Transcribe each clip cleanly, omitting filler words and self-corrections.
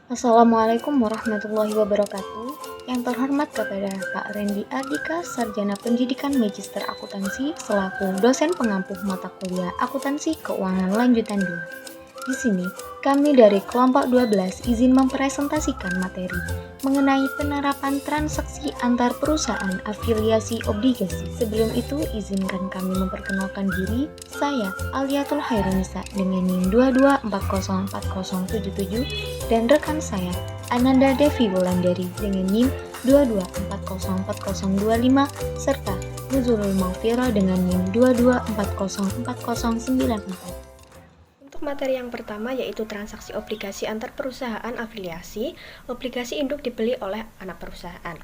Assalamualaikum warahmatullahi wabarakatuh. Yang terhormat kepada Pak Randy Ardika, Sarjana Pendidikan Magister Akuntansi, selaku dosen pengampu mata kuliah Akuntansi Keuangan Lanjutan 2. Di sini, kami dari kelompok 12 izin mempresentasikan materi mengenai penerapan transaksi antar perusahaan afiliasi obligasi. Sebelum itu, izinkan kami memperkenalkan diri. Saya Aliatul Hairunisa dengan NIM 22404077 dan rekan saya Ananda Devi Wulandari dengan NIM 22404025 serta Nuzulul Maufiro dengan NIM 22404094. Untuk materi yang pertama yaitu transaksi obligasi antar perusahaan afiliasi, obligasi induk dibeli oleh anak perusahaan.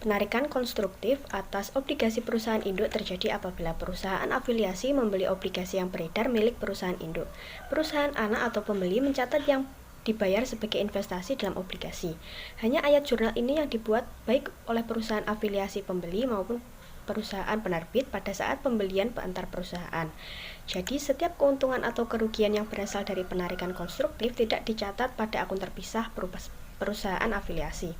Penarikan konstruktif atas obligasi perusahaan induk terjadi apabila perusahaan afiliasi membeli obligasi yang beredar milik perusahaan induk. Perusahaan anak atau pembeli mencatat yang dibayar sebagai investasi dalam obligasi. Hanya ayat jurnal ini yang dibuat baik oleh perusahaan afiliasi pembeli maupun perusahaan penerbit pada saat pembelian antar perusahaan. Jadi, setiap keuntungan atau kerugian yang berasal dari penarikan konstruktif tidak dicatat pada akun terpisah perusahaan afiliasi.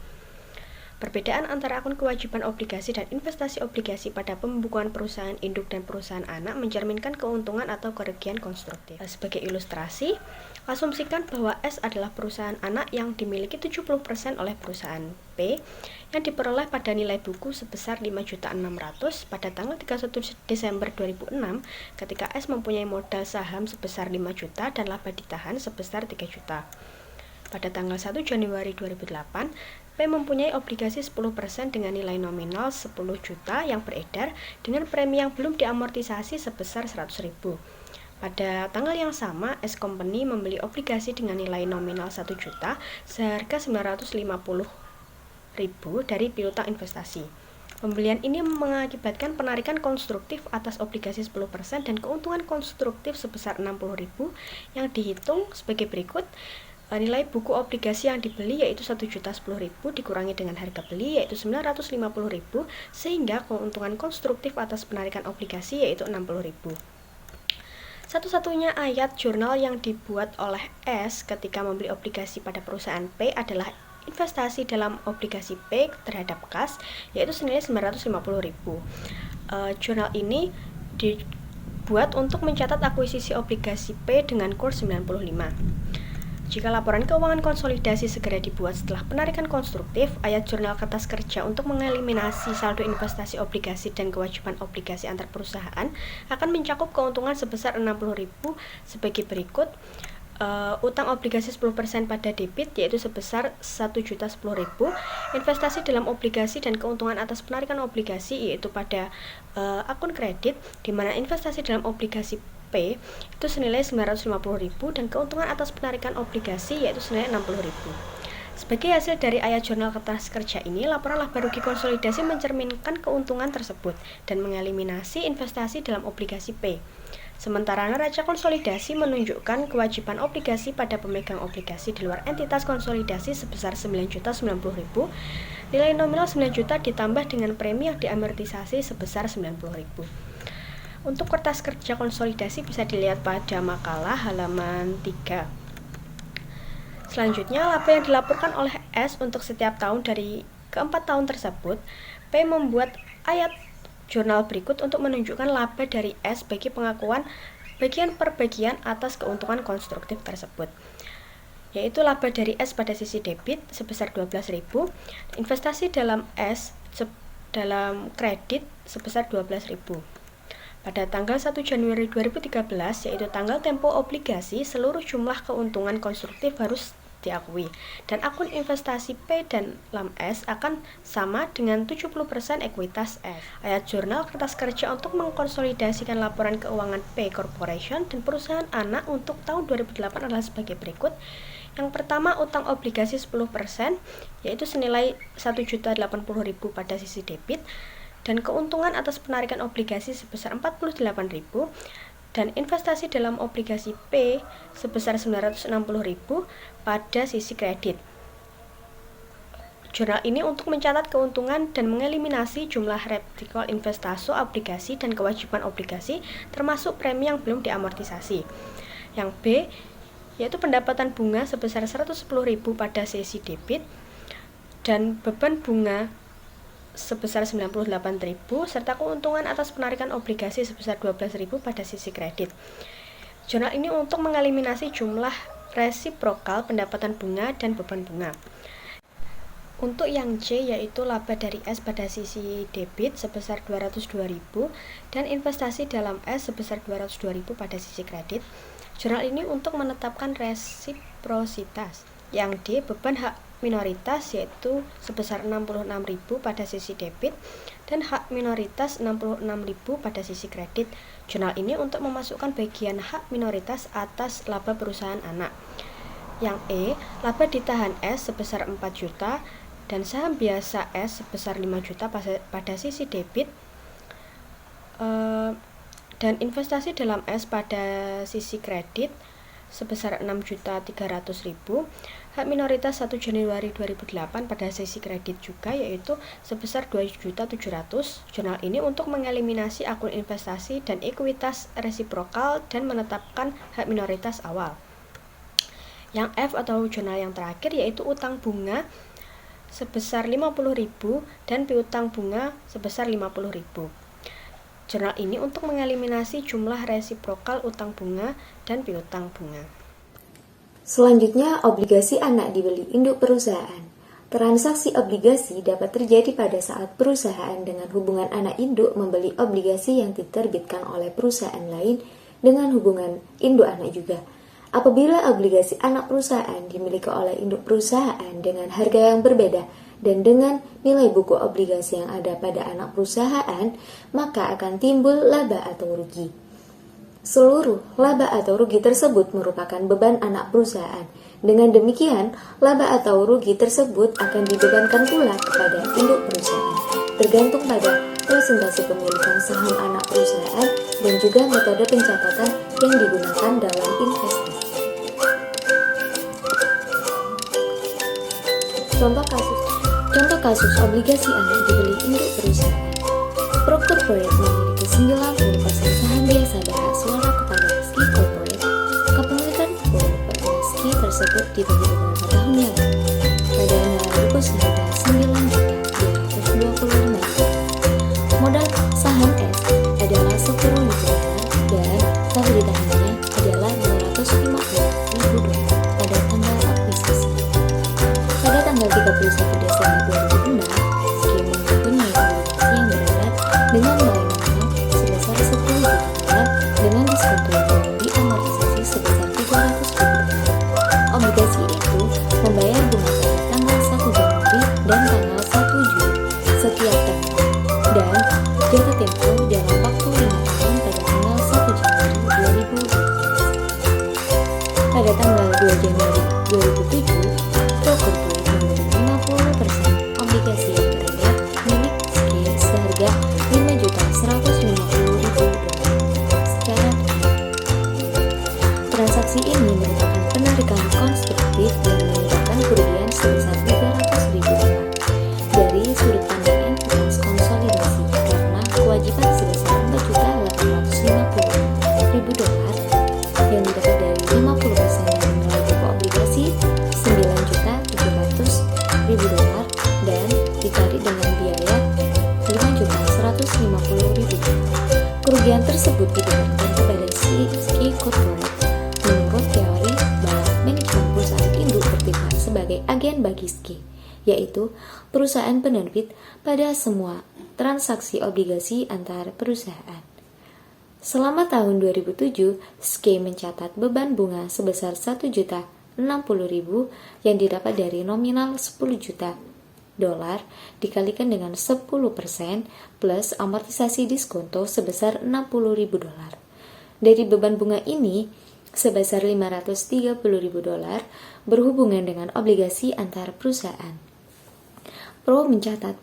Perbedaan antara akun kewajiban obligasi dan investasi obligasi pada pembukuan perusahaan induk dan perusahaan anak mencerminkan keuntungan atau kerugian konstruktif. Sebagai ilustrasi, asumsikan bahwa S adalah perusahaan anak yang dimiliki 70% oleh perusahaan P yang diperoleh pada nilai buku sebesar 5.600.000 pada tanggal 31 Desember 2006 ketika S mempunyai modal saham sebesar 5 juta dan laba ditahan sebesar 3 juta. Pada tanggal 1 Januari 2008, P mempunyai obligasi 10% dengan nilai nominal 10 juta yang beredar dengan premi yang belum diamortisasi sebesar 100.000. Pada tanggal yang sama, S Company membeli obligasi dengan nilai nominal 1 juta seharga 950.000 dari piutang investasi. Pembelian ini mengakibatkan penarikan konstruktif atas obligasi 10% dan keuntungan konstruktif sebesar 60.000 yang dihitung sebagai berikut. Nilai buku obligasi yang dibeli yaitu 1.010.000 dikurangi dengan harga beli yaitu 950.000 sehingga keuntungan konstruktif atas penarikan obligasi yaitu 60.000. Satu-satunya ayat jurnal yang dibuat oleh S ketika membeli obligasi pada perusahaan P adalah investasi dalam obligasi P terhadap kas yaitu senilai 950.000. Jurnal ini dibuat untuk mencatat akuisisi obligasi P dengan kurs 95. Jika laporan keuangan konsolidasi segera dibuat setelah penarikan konstruktif, ayat jurnal kertas kerja untuk mengeliminasi saldo investasi obligasi dan kewajiban obligasi antar perusahaan akan mencakup keuntungan sebesar 60.000 sebagai berikut. Utang obligasi 10% pada debit yaitu sebesar 1.010.000, investasi dalam obligasi dan keuntungan atas penarikan obligasi yaitu pada akun kredit di mana investasi dalam obligasi P itu senilai 950.000 dan keuntungan atas penarikan obligasi yaitu senilai 60.000. Sebagai hasil dari ayat jurnal kertas kerja ini, laporan laba rugi konsolidasi mencerminkan keuntungan tersebut dan mengeliminasi investasi dalam obligasi P. Sementara neraca konsolidasi menunjukkan kewajiban obligasi pada pemegang obligasi di luar entitas konsolidasi sebesar 9.090.000, nilai nominal 9 juta ditambah dengan premi yang diamortisasi sebesar 90.000. Untuk kertas kerja konsolidasi bisa dilihat pada makalah halaman 3. Selanjutnya, laba yang dilaporkan oleh S untuk setiap tahun dari keempat tahun tersebut, P membuat ayat jurnal berikut untuk menunjukkan laba dari S bagi pengakuan bagian per bagian atas keuntungan konstruktif tersebut. Yaitu laba dari S pada sisi debit sebesar 12.000, investasi dalam S dalam kredit sebesar 12.000. Pada tanggal 1 Januari 2013, yaitu tanggal tempo obligasi, seluruh jumlah keuntungan konstruktif harus diakui, dan akun investasi P dan LAM S akan sama dengan 70% ekuitas S. Ayat jurnal kertas kerja untuk mengkonsolidasikan laporan keuangan P Corporation dan perusahaan anak untuk tahun 2008 adalah sebagai berikut. Yang pertama, utang obligasi 10%, yaitu senilai 1.080.000 pada sisi debit, dan keuntungan atas penarikan obligasi sebesar 48.000 dan investasi dalam obligasi P sebesar 960.000 pada sisi kredit. Jurnal ini untuk mencatat keuntungan dan mengeliminasi jumlah residual investasi obligasi dan kewajiban obligasi termasuk premi yang belum diamortisasi. Yang B, yaitu pendapatan bunga sebesar 110.000 pada sisi debit dan beban bunga sebesar 98.000 serta keuntungan atas penarikan obligasi sebesar 12.000 pada sisi kredit. Jurnal ini untuk mengeliminasi jumlah resiprokal pendapatan bunga dan beban bunga. Untuk yang C yaitu laba dari S pada sisi debit sebesar 202.000 dan investasi dalam S sebesar 202.000 pada sisi kredit. Jurnal ini untuk menetapkan resiprositas. Yang D beban hak minoritas yaitu sebesar 66.000 pada sisi debit dan hak minoritas 66.000 pada sisi kredit. Jurnal ini untuk memasukkan bagian hak minoritas atas laba perusahaan anak. Yang E, laba ditahan S sebesar 4 juta dan saham biasa S sebesar 5 juta pada sisi debit dan investasi dalam S pada sisi kredit sebesar 6.300.000. Hak minoritas 1 Januari 2008 pada sisi kredit juga yaitu sebesar 2.700.000. Jurnal ini untuk mengeliminasi akun investasi dan ekuitas resiprokal dan menetapkan hak minoritas awal. Yang F atau jurnal yang terakhir yaitu utang bunga sebesar 50.000 dan piutang bunga sebesar 50.000. Jurnal ini untuk mengeliminasi jumlah resiprokal utang bunga dan piutang bunga. Selanjutnya, obligasi anak dibeli induk perusahaan. Transaksi obligasi dapat terjadi pada saat perusahaan dengan hubungan anak induk membeli obligasi yang diterbitkan oleh perusahaan lain dengan hubungan induk anak juga. Apabila obligasi anak perusahaan dimiliki oleh induk perusahaan dengan harga yang berbeda dan dengan nilai buku obligasi yang ada pada anak perusahaan, maka akan timbul laba atau rugi. Seluruh laba atau rugi tersebut merupakan beban anak perusahaan. Dengan demikian, laba atau rugi tersebut akan dibebankan pula kepada induk perusahaan, tergantung pada presentasi pemilikan saham anak perusahaan dan juga metode pencatatan yang digunakan dalam investasi. Contoh kasus obligasi anak dibeli induk perusahaan. Pro Corporate memiliki 90% saham biasa dan hak suara kepada Ski Corporate. Kepemilikan full pada Ski tersebut dibagi beberapa tahun yang lalu. Pada nilai buku seharga 9.225.000. Modal saham S adalah 10.000 dan saham ditahannya adalah 250.000 dolar pada tanggal akuisisi. Pada tanggal 31 Desember 2006, Ski mempunyai obligasi yang beredar dengan nilai nominal sebesar 10 juta dolar dengan diskon yang diamortisasi sebesar 300.000 dolar. Obligasi itu membayar bunga pada tanggal 1 Januari dan tanggal 1 Juli setiap tahun dan jatuh tempo dalam waktu 5 tahun pada tanggal 1 Januari 2012. Pada tanggal 2 Januari 2007, Pro Corporate membeli 50% obligasi yang beredar milik Ski seharga 5.150.000 dolar secara tunai. Transaksi ini merupakan penarikan konstruktif yang menyebabkan kerugian sebesar 300.000 dolar dari sudut pandang entitas konsolidasi karena kewajiban sebesar 4.850.000 dolar yang didapat dari 50% dari nilai buku obligasi 9.700.000 dolar dan ditarik dengan biaya 5.150.000 dolar. Kerugian tersebut dibebankan kepada Ski Corporate menurut teori bahwa manajemen perusahaan induk bertindak sebagai agen bagi Ski, yaitu perusahaan penerbit pada semua transaksi obligasi antar perusahaan. Selama tahun 2007, Ski mencatat beban bunga sebesar 1.060.000 yang didapat dari nominal 10 juta dolar dikalikan dengan 10% plus amortisasi diskonto sebesar 60.000 dolar. Dari beban bunga ini sebesar 530.000 dolar berhubungan dengan obligasi antar perusahaan. Pro mencatat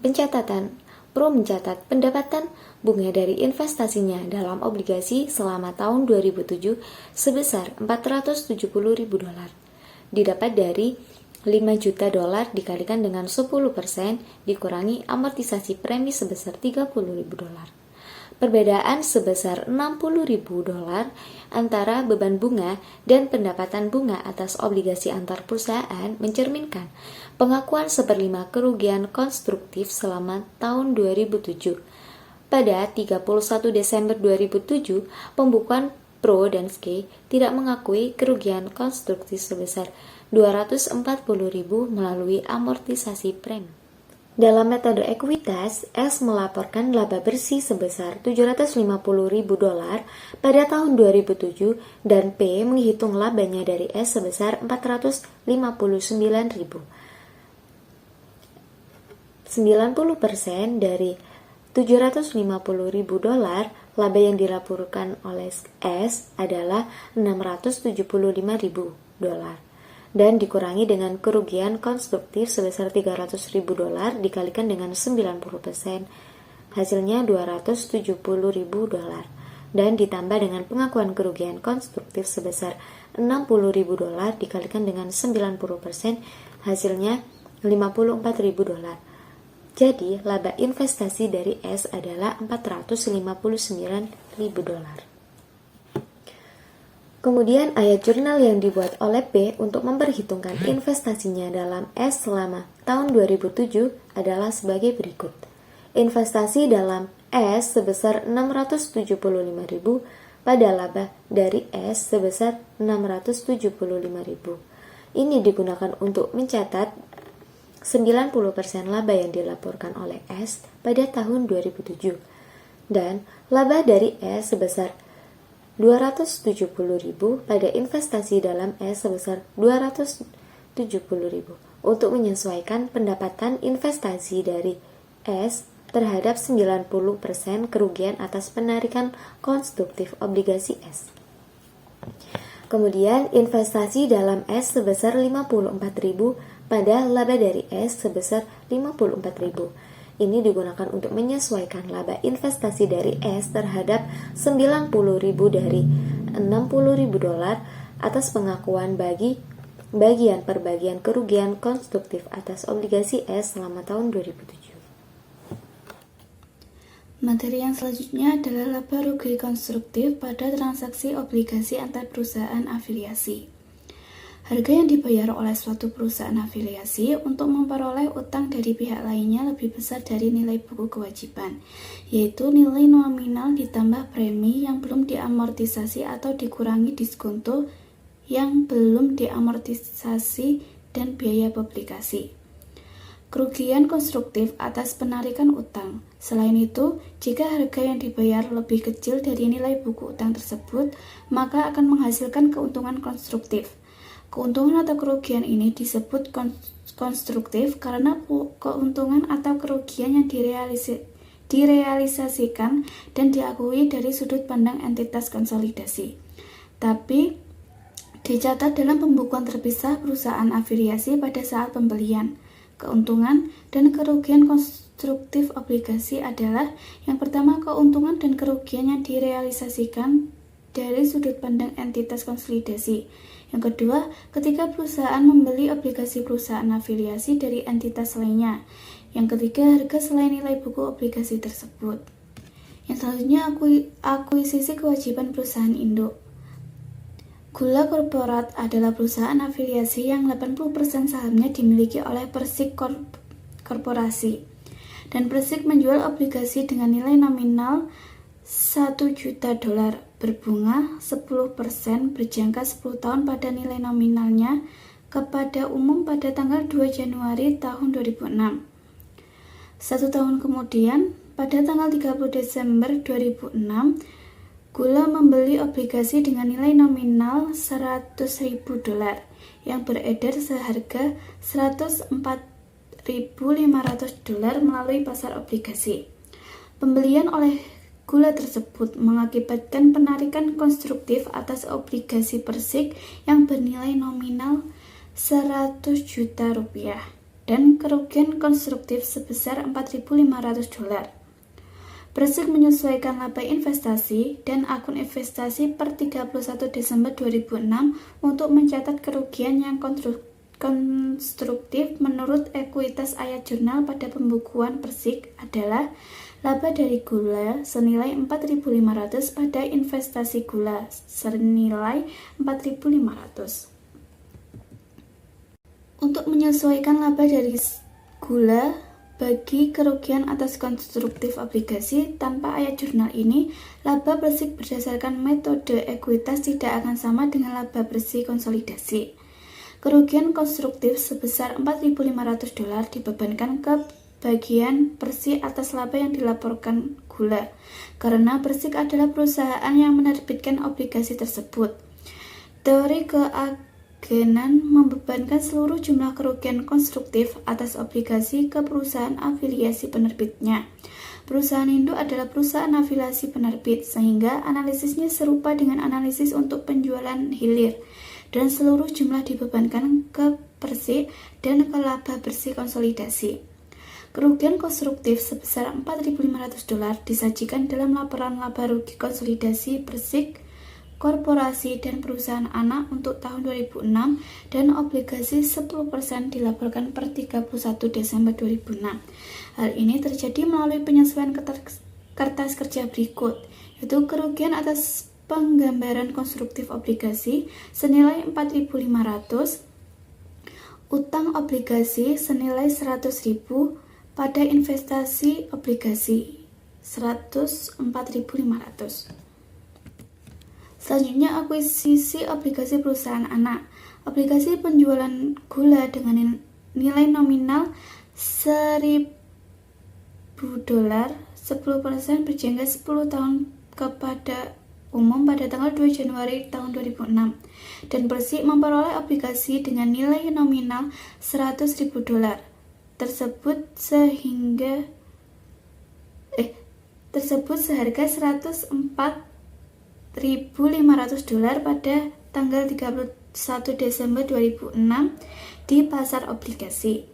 pendapatan bunga dari investasinya dalam obligasi selama tahun 2007 sebesar 470.000 dolar. Didapat dari 5 juta dolar dikalikan dengan 10% dikurangi amortisasi premi sebesar 30.000 dolar. Perbedaan sebesar $60.000 antara beban bunga dan pendapatan bunga atas obligasi antar perusahaan mencerminkan pengakuan seperlima kerugian konstruktif selama tahun 2007. Pada 31 Desember 2007, pembukuan Pro dan SK tidak mengakui kerugian konstruktif sebesar $240.000 melalui amortisasi premi. Dalam metode ekuitas, S melaporkan laba bersih sebesar $750.000 pada tahun 2007 dan P menghitung labanya dari S sebesar $459.000. 90% dari $750.000 laba yang dilaporkan oleh S adalah $675.000 dan dikurangi dengan kerugian konstruktif sebesar $300.000 dikalikan dengan 90%, hasilnya $270.000 dan ditambah dengan pengakuan kerugian konstruktif sebesar $60.000 dikalikan dengan 90%, hasilnya $54.000. Jadi, laba investasi dari S adalah $459.000. Kemudian ayat jurnal yang dibuat oleh B untuk memperhitungkan investasinya dalam S selama tahun 2007 adalah sebagai berikut. Investasi dalam S sebesar $675.000 pada laba dari S sebesar $675.000. Ini digunakan untuk mencatat 90% laba yang dilaporkan oleh S pada tahun 2007 dan laba dari S sebesar $270.000 pada investasi dalam S sebesar $270.000 untuk menyesuaikan pendapatan investasi dari S terhadap 90% kerugian atas penarikan konstruktif obligasi S. Kemudian investasi dalam S sebesar $54.000 pada laba dari S sebesar $54.000. Ini digunakan untuk menyesuaikan laba investasi dari S terhadap $90.000 dari $60.000 atas pengakuan bagian per bagian kerugian konstruktif atas obligasi S selama tahun 2007. Materi yang selanjutnya adalah laba rugi konstruktif pada transaksi obligasi antar perusahaan afiliasi. Harga yang dibayar oleh suatu perusahaan afiliasi untuk memperoleh utang dari pihak lainnya lebih besar dari nilai buku kewajiban, yaitu nilai nominal ditambah premi yang belum diamortisasi atau dikurangi diskonto yang belum diamortisasi dan biaya publikasi. Kerugian konstruktif atas penarikan utang. Selain itu, jika harga yang dibayar lebih kecil dari nilai buku utang tersebut, maka akan menghasilkan keuntungan konstruktif. Keuntungan atau kerugian ini disebut konstruktif karena keuntungan atau kerugian yang direalisasikan dan diakui dari sudut pandang entitas konsolidasi. Tapi, dicatat dalam pembukuan terpisah perusahaan afiliasi pada saat pembelian. Keuntungan dan kerugian konstruktif obligasi adalah yang pertama keuntungan dan kerugian yang direalisasikan dari sudut pandang entitas konsolidasi. Yang kedua, ketika perusahaan membeli obligasi perusahaan afiliasi dari entitas lainnya. Yang ketiga, harga selain nilai buku obligasi tersebut. Yang selanjutnya, akuisisi kewajiban perusahaan induk. Gula Korporat adalah perusahaan afiliasi yang 80% sahamnya dimiliki oleh Persik Korporasi. Dan Persik menjual obligasi dengan nilai nominal $1 juta berbunga 10% berjangka 10 tahun pada nilai nominalnya kepada umum pada tanggal 2 Januari tahun 2006. 1 tahun kemudian, pada tanggal 30 Desember 2006, Gula membeli obligasi dengan nilai nominal $100.000 yang beredar seharga $104.500 melalui pasar obligasi. Pembelian oleh Gula tersebut mengakibatkan penarikan konstruktif atas obligasi Persik yang bernilai nominal $100 juta dan kerugian konstruktif sebesar $4.500. Persik menyesuaikan laba investasi dan akun investasi per 31 Desember 2006 untuk mencatat kerugian yang konstruktif menurut ekuitas ayat jurnal pada pembukuan Persik adalah laba dari gula senilai 4.500 pada investasi gula senilai 4.500. Untuk menyesuaikan laba dari gula bagi kerugian atas konstruktif obligasi tanpa ayat jurnal ini, laba Persik berdasarkan metode ekuitas tidak akan sama dengan laba bersih konsolidasi. Kerugian konstruktif sebesar $4.500 dibebankan ke bagian Persik atas laba yang dilaporkan gula, karena Persik adalah perusahaan yang menerbitkan obligasi tersebut. Teori keagenan membebankan seluruh jumlah kerugian konstruktif atas obligasi ke perusahaan afiliasi penerbitnya. Perusahaan induk adalah perusahaan afiliasi penerbit, sehingga analisisnya serupa dengan analisis untuk penjualan hilir, dan seluruh jumlah dibebankan ke Persik dan ke laba bersih konsolidasi. Kerugian konstruktif sebesar $4.500 disajikan dalam laporan laba rugi konsolidasi Persik, korporasi dan perusahaan anak untuk tahun 2006 dan obligasi 10% dilaporkan per 31 Desember 2006. Hal ini terjadi melalui penyesuaian kertas kerja berikut, yaitu kerugian atas penggambaran konstruktif obligasi senilai 4.500, utang obligasi senilai 100.000 pada investasi obligasi 104.500. Selanjutnya, akuisisi obligasi perusahaan anak. Obligasi penjualan gula dengan nilai nominal $1.000, 10% berjangka 10 tahun kepada umum pada tanggal 2 Januari tahun 2006, dan Persik memperoleh obligasi dengan nilai nominal $100.000 tersebut seharga $104.500 pada tanggal 31 Desember 2006 di pasar obligasi.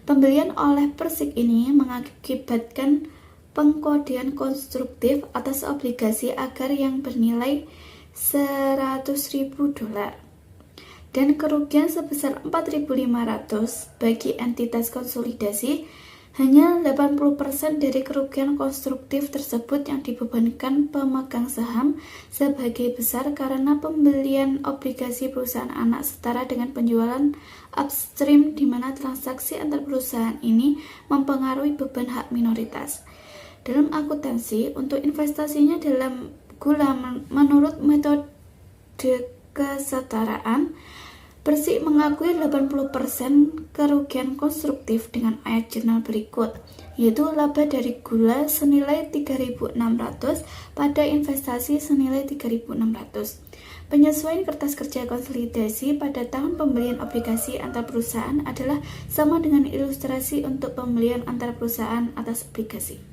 Pembelian oleh Persik ini mengakibatkan pengkodean konstruktif atas obligasi agar yang bernilai $100.000 dan kerugian sebesar $4.500 bagi entitas konsolidasi. Hanya 80% dari kerugian konstruktif tersebut yang dibebankan pemegang saham sebagai besar karena pembelian obligasi perusahaan anak setara dengan penjualan upstream, di mana transaksi antar perusahaan ini mempengaruhi beban hak minoritas. Dalam akuntansi, untuk investasinya dalam gula menurut metode kesetaraan, Persik mengakui 80% kerugian konstruktif dengan ayat jurnal berikut, yaitu laba dari gula senilai 3.600 pada investasi senilai 3.600. Penyesuaian kertas kerja konsolidasi pada tahun pembelian obligasi antar perusahaan adalah sama dengan ilustrasi untuk pembelian antar perusahaan atas obligasi.